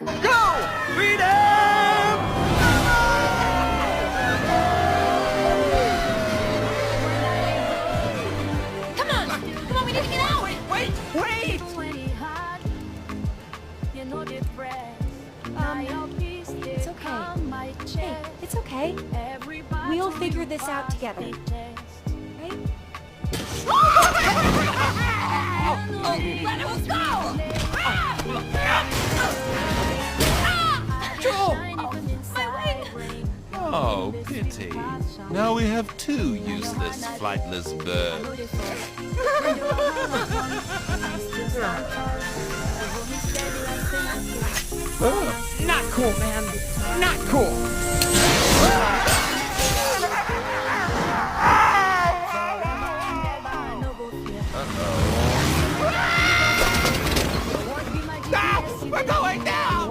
Go! Freedom! Come on, we need to get out. Wait! It's okay. Hey, it's okay. We'll figure this out together. Right? Let him go! Joel! My wing! Oh, pity. Now we have two useless, flightless birds. Not cool, man. Not cool.